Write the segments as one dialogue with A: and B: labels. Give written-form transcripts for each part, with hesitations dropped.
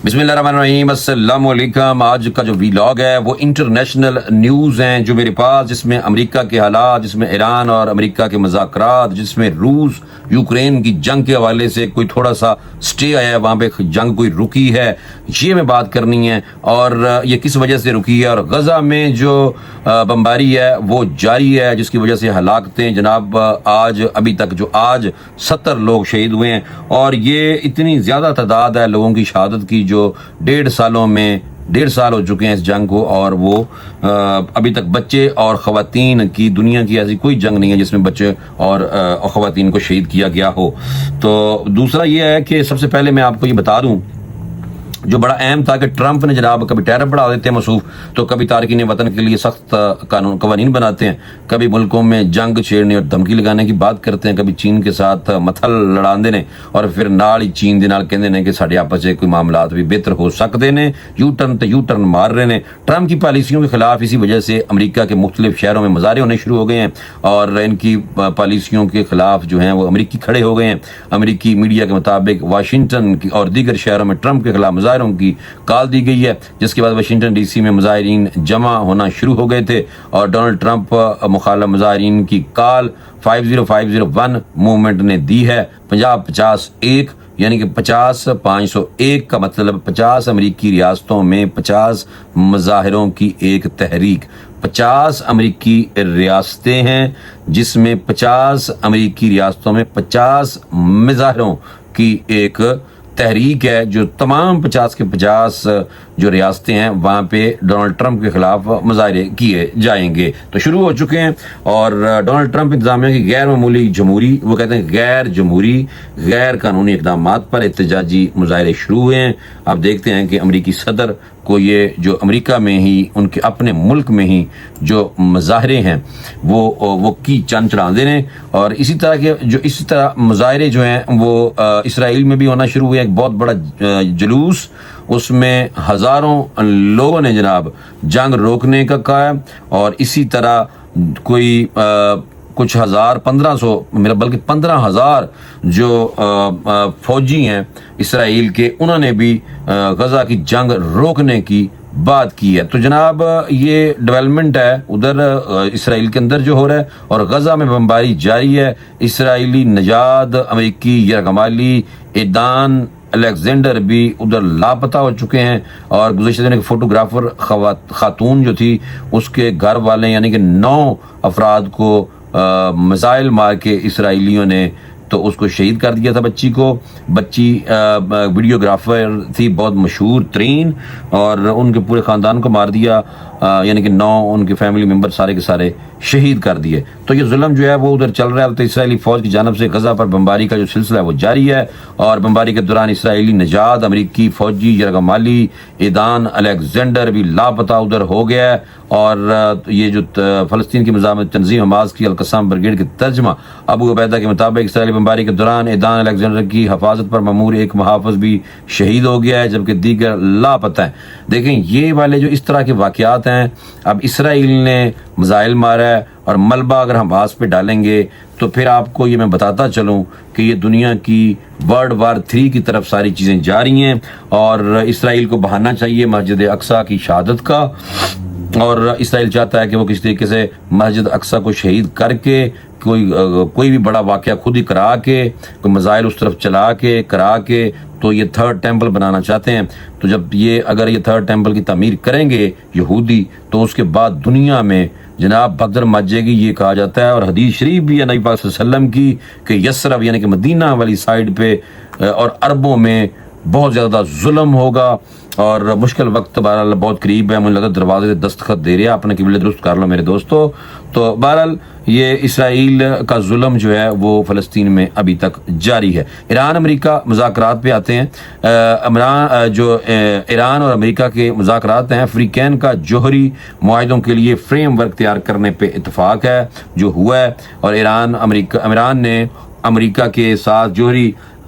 A: بسم اللہ الرحمن الرحیم، السلام علیکم۔ آج کا جو ویلاگ ہے وہ انٹرنیشنل نیوز ہیں جو میرے پاس، جس میں امریکہ کے حالات، جس میں ایران اور امریکہ کے مذاکرات، جس میں روس یوکرین کی جنگ کے حوالے سے کوئی تھوڑا سا سٹے آیا ہے، وہاں پہ جنگ کوئی رکی ہے، یہ میں بات کرنی ہے، اور یہ کس وجہ سے رکی ہے، اور غزہ میں جو بمباری ہے وہ جاری ہے، جس کی وجہ سے ہلاکتیں جناب آج ابھی تک جو آج 70 لوگ شہید ہوئے ہیں، اور یہ اتنی زیادہ تعداد ہے لوگوں کی شہادت کی جو 1.5 سال ہو چکے ہیں اس جنگ کو، اور وہ ابھی تک بچے اور خواتین کی، دنیا کی ایسی کوئی جنگ نہیں ہے جس میں بچے اور خواتین کو شہید کیا گیا ہو۔ تو دوسرا یہ ہے کہ سب سے پہلے میں آپ کو یہ بتا دوں جو بڑا اہم تھا کہ ٹرمپ نے جناب کبھی ٹیرف بڑھا دیتے ہیں موصوف، تو کبھی تارکین وطن کے لیے سخت قوانین بناتے ہیں، کبھی ملکوں میں جنگ چھیڑنے اور دھمکی لگانے کی بات کرتے ہیں، کبھی چین کے ساتھ متھل لڑا دینے، اور پھر نال ہی چین دے نال کہندے نے کہ ساڈے آپس سے کوئی معاملات بھی بہتر ہو سکتے ہیں، یو ٹرن مار رہے ہیں۔ ٹرمپ کی پالیسیوں کے خلاف اسی وجہ سے امریکہ کے مختلف شہروں میں مظاہرے ہونے شروع ہو گئے ہیں، اور ان کی پالیسیوں کے خلاف جو ہیں وہ امریکی کھڑے ہو گئے ہیں۔ امریکی میڈیا کے مطابق واشنگٹن اور دیگر شہروں میں ٹرمپ کے خلاف مظاہروں کی کال دی گئی ہے، جس کے بعد واشنگٹن ڈی سی میں مظاہرین جمع ہونا شروع ہو گئے تھے، اور ڈونلڈ ٹرمپ مخالف مظاہرین کی کال 50501 موومنٹ نے دی ہے۔ 50-50-1 یعنی کہ 50-501 کا مطلب 50 امریکی ریاستوں میں 50 مظاہروں کی ایک تحریک۔ 50 امریکی ریاستیں ہیں جس میں 50 امریکی ریاستوں میں 50 مظاہروں کی ایک تحریک ہے، جو تمام 50 کے 50 جو ریاستیں ہیں وہاں پہ ڈونلڈ ٹرمپ کے خلاف مظاہرے کیے جائیں گے، تو شروع ہو چکے ہیں۔ اور ڈونلڈ ٹرمپ انتظامیہ کی غیر معمولی جمہوری، وہ کہتے ہیں غیر جمہوری غیر قانونی اقدامات پر احتجاجی مظاہرے شروع ہوئے ہیں۔ آپ دیکھتے ہیں کہ امریکی صدر کو یہ جو امریکہ میں ہی ان کے اپنے ملک میں ہی جو مظاہرے ہیں وہ کی چند چڑھاندے نے، اور اسی طرح مظاہرے جو ہیں وہ اسرائیل میں بھی ہونا شروع ہوئے۔ ایک بہت بڑا جلوس، اس میں ہزاروں لوگوں نے جناب جنگ روکنے کا کہا، اور اسی طرح کوئی کچھ ہزار 1500 بلکہ 15,000 جو فوجی ہیں اسرائیل کے، انہوں نے بھی غزہ کی جنگ روکنے کی بات کی ہے۔ تو جناب یہ ڈیولپمنٹ ہے ادھر اسرائیل کے اندر جو ہو رہا ہے، اور غزہ میں بمباری جاری ہے۔ اسرائیلی نژاد امریکی یرغمالی ایدان الیگزینڈر بھی ادھر لاپتہ ہو چکے ہیں، اور گزشتہ دن ایک فوٹوگرافر خاتون جو تھی، اس کے گھر والے یعنی کہ 9 افراد کو میزائل مار کے اسرائیلیوں نے تو اس کو شہید کر دیا تھا۔ بچی ویڈیوگرافر تھی بہت مشہور ترین، اور ان کے پورے خاندان کو مار دیا، یعنی کہ 9 ان کے فیملی ممبر سارے کے سارے شہید کر دیے۔ تو یہ ظلم جو ہے وہ ادھر چل رہا ہے۔ تو اسرائیلی فوج کی جانب سے غزہ پر بمباری کا جو سلسلہ ہے وہ جاری ہے، اور بمباری کے دوران اسرائیلی نژاد امریکی فوجی یرغمالی ایدان الیگزینڈر بھی لاپتہ ادھر ہو گیا ہے۔ اور یہ جو فلسطین کی مزاحمت تنظیم حماس کی القسام بریگیڈ کے ترجمہ ابو عبیدہ کے مطابق اسرائیلی بمباری کے دوران ایدان الیگزینڈر کی حفاظت پر مامور ایک محافظ بھی شہید ہو گیا ہے، جبکہ دیگر لاپتہ ہیں۔ دیکھیں یہ والے جو اس طرح کے واقعات ہیں، اب اسرائیل نے میزائل مارا ہے، اور ملبہ اگر حماس پہ ڈالیں گے تو پھر آپ کو یہ میں بتاتا چلوں کہ یہ دنیا کی ورلڈ وار 3 کی طرف ساری چیزیں جا رہی ہیں، اور اسرائیل کو بہانا چاہیے مسجد اقصیٰ کی شہادت کا، اور اسرائیل چاہتا ہے کہ وہ کس طریقے سے مسجد اقصیٰ کو شہید کر کے کوئی بھی بڑا واقعہ خود ہی کرا کے، کوئی میزائل اس طرف چلا کے کرا کے، تو یہ 3rd ٹیمپل بنانا چاہتے ہیں۔ تو جب اگر یہ 3rd ٹیمپل کی تعمیر کریں گے یہودی، تو اس کے بعد دنیا میں جناب بھگدڑ مچ جائے گی، یہ کہا جاتا ہے۔ اور حدیث شریف بھی ہے نبی پاک صلی اللہ علیہ وسلم کی کہ یثرب یعنی کہ مدینہ والی سائڈ پہ اور عربوں میں بہت زیادہ ظلم ہوگا، اور مشکل وقت بہرحال بہت قریب ہے۔ مجھے لگتا دروازے سے دستخط دے رہا، اپنے قبلے درست کر لو میرے دوستو۔ تو بہرحال یہ اسرائیل کا ظلم جو ہے وہ فلسطین میں ابھی تک جاری ہے۔ ایران امریکہ مذاکرات پہ آتے ہیں۔ ایران اور امریکہ کے مذاکرات ہیں، افریقین کا جوہری معاہدوں کے لیے فریم ورک تیار کرنے پہ اتفاق ہے جو ہوا ہے، اور ایران نے امریکہ کے ساتھ جوہری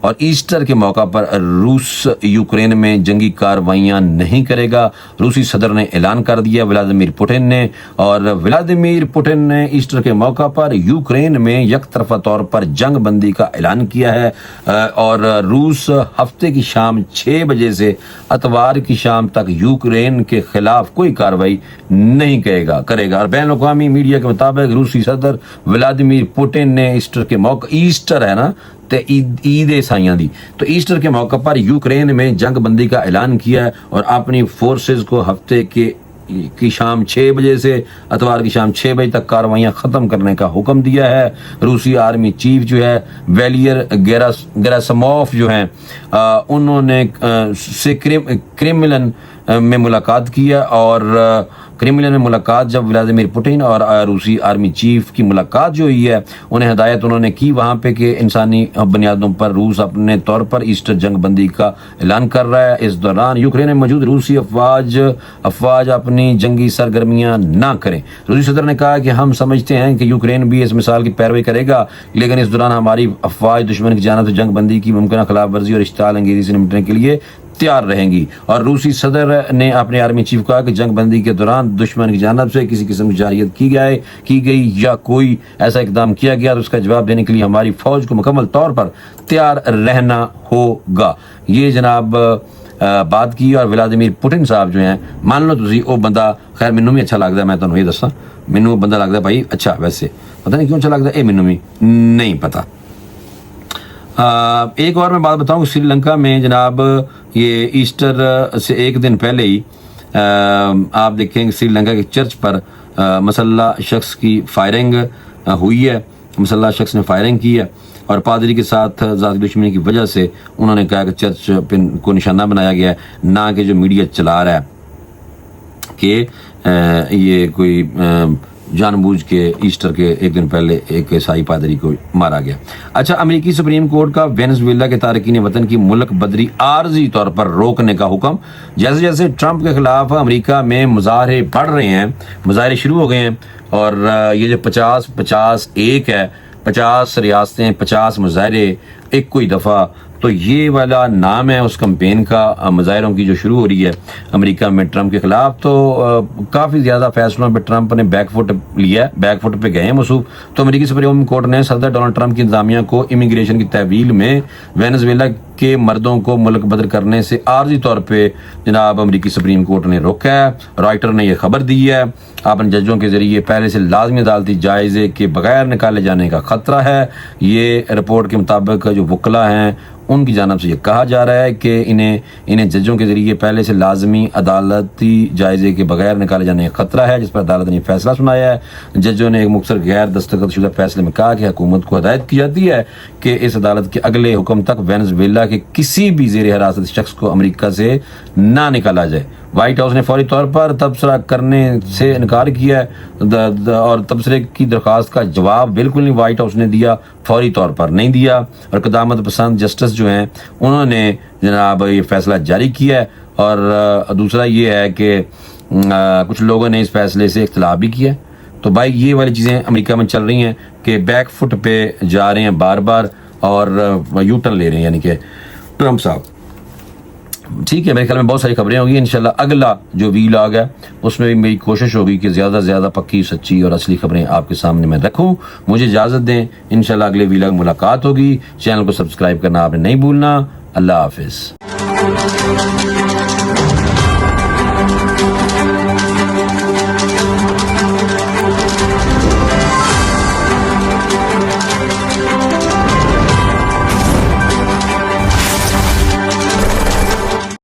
A: اور ایسٹر کے موقع پر روس یوکرین میں جنگی کارروائیاں نہیں کرے گا، روسی صدر نے اعلان کر دیا ولادیمیر پوٹن نے۔ اور ولادیمیر پوٹن نے ایسٹر کے موقع پر یوکرین میں یک طرفہ طور پر جنگ بندی کا اعلان کیا ہے، اور روس ہفتے کی شام 6 بجے سے اتوار کی شام تک یوکرین کے خلاف کوئی کارروائی نہیں کرے گا۔ اور بین الاقوامی میڈیا کے مطابق روسی صدر ولادیمیر پوٹن نے ایسٹر کے موقع، ایسٹر ہے نا تے عید عیسائیاں دی، تو ایسٹر کے موقع پر یوکرین میں جنگ بندی کا اعلان کیا ہے اور اپنی فورسز کو ہفتے کی شام 6 بجے سے اتوار کی شام 6 بجے تک کارروائیاں ختم کرنے کا حکم دیا ہے۔ روسی آرمی چیف جو ہے ویلیر گیراسموف جو ہیں انہوں نے سے کریملن میں ملاقات کیا، اور کریملن میں ملاقات جب ولادیمیر پوٹن اور روسی آرمی چیف کی ملاقات جو ہوئی ہے، انہوں نے کی وہاں پہ کہ انسانی بنیادوں پر روس اپنے طور پر ایسٹر جنگ بندی کا اعلان کر رہا ہے۔ اس دوران یوکرین میں موجود روسی افواج اپنی جنگی سرگرمیاں نہ کریں۔ روسی صدر نے کہا کہ ہم سمجھتے ہیں کہ یوکرین بھی اس مثال کی پیروی کرے گا، لیکن اس دوران ہماری افواج دشمن کی جانب سے جنگ بندی کی ممکنہ خلاف ورزی اور اشتعال انگیزی سے نمٹنے کے لیے تیار رہیں گی۔ اور روسی صدر نے اپنے آرمی چیف کو کہا کہ جنگ بندی کے دوران دشمن کی جانب سے کسی قسم کی جارحیت کی گئی یا کوئی ایسا اقدام کیا گیا تو اس کا جواب دینے کے لیے ہماری فوج کو مکمل طور پر تیار رہنا ہوگا۔ یہ جناب بات کی۔ اور ولادیمیر پوٹن صاحب جو ہیں، مان لو تسی او بندہ، خیر مینوں بھی اچھا لگتا ہے، میں تمہیں یہ دساں، مینوں بندہ لگتا ہے بھائی اچھا، ویسے پتہ نہیں کیوں اچھا لگتا ہے، مینوں بھی نہیں پتہ۔ ایک اور میں بات بتاؤں کہ سری لنکا میں جناب یہ ایسٹر سے ایک دن پہلے ہی آپ دیکھیں کہ سری لنکا کے چرچ پر مسلح شخص کی فائرنگ ہوئی ہے، مسلح شخص نے فائرنگ کی ہے، اور پادری کے ساتھ ذاتی دشمنی کی وجہ سے انہوں نے کہا کہ چرچ کو نشانہ بنایا گیا ہے، نہ کہ جو میڈیا چلا رہا ہے کہ یہ کوئی جان بوجھ کے ایسٹر کے ایک دن پہلے ایک عیسائی پادری کو مارا گیا۔ اچھا، امریکی سپریم کورٹ کا وینزویلا کے تارکین وطن کی ملک بدری عارضی طور پر روکنے کا حکم۔ جیسے جیسے ٹرمپ کے خلاف امریکہ میں مظاہرے بڑھ رہے ہیں، مظاہرے شروع ہو گئے ہیں، اور یہ جو 50-50-1 ہے، 50 ریاستیں 50 مظاہرے ایک کوئی دفعہ، تو یہ والا نام ہے اس کمپین کا، مظاہروں کی جو شروع ہو رہی ہے امریکہ میں ٹرمپ کے خلاف۔ تو کافی زیادہ فیصلوں پہ ٹرمپ نے بیک فٹ لیا ہے، بیک فٹ پہ گئے ہیں مصوب۔ تو امریکی سپریم کورٹ نے صدر ڈونلڈ ٹرمپ کی انتظامیہ کو امیگریشن کی تحویل میں وینزویلا کے مردوں کو ملک بدر کرنے سے عارضی طور پہ جناب امریکی سپریم کورٹ نے روکا ہے۔ رائٹر نے یہ خبر دی ہے، اپنے ججوں کے ذریعے پہلے سے لازمی عدالتی جائزے کے بغیر نکالے جانے کا خطرہ ہے۔ یہ رپورٹ کے مطابق جو وکلا ہیں ان کی جانب سے یہ کہا جا رہا ہے کہ انہیں ججوں کے ذریعے پہلے سے لازمی عدالتی جائزے کے بغیر نکالے جانے کا خطرہ ہے، جس پر عدالت نے فیصلہ سنایا ہے۔ ججوں نے ایک مختصر غیر دستخط شدہ فیصلے میں کہا کہ حکومت کو ہدایت کی جاتی ہے کہ اس عدالت کے اگلے حکم تک وینزویلا کے کسی بھی زیر حراست شخص کو امریکہ سے نہ نکالا جائے۔ وائٹ ہاؤس نے فوری طور پر تبصرہ کرنے سے انکار کیا ہے، اور تبصرے کی درخواست کا جواب بالکل نہیں وائٹ ہاؤس نے دیا، فوری طور پر نہیں دیا۔ اور قدامت پسند جسٹس جو ہیں انہوں نے جناب یہ فیصلہ جاری کیا ہے۔ اور دوسرا یہ ہے کہ کچھ لوگوں نے اس فیصلے سے اختلاف بھی کیا ہے۔ تو بھائی یہ والی چیزیں امریکہ میں چل رہی ہیں کہ بیک فٹ پہ جا رہے ہیں بار بار، اور یو ٹرن لے رہے ہیں، یعنی کہ ٹرمپ صاحب۔ ٹھیک ہے، میرے خیال میں بہت ساری خبریں ہوگی۔ انشاءاللہ اگلا جو وی لاگ ہے اس میں بھی میری کوشش ہوگی کہ زیادہ سے زیادہ پکی، سچی اور اصلی خبریں آپ کے سامنے میں رکھوں۔ مجھے اجازت دیں، انشاءاللہ اگلے وی لاگ ملاقات ہوگی۔ چینل کو سبسکرائب کرنا آپ نے نہیں بھولنا۔ اللہ حافظ۔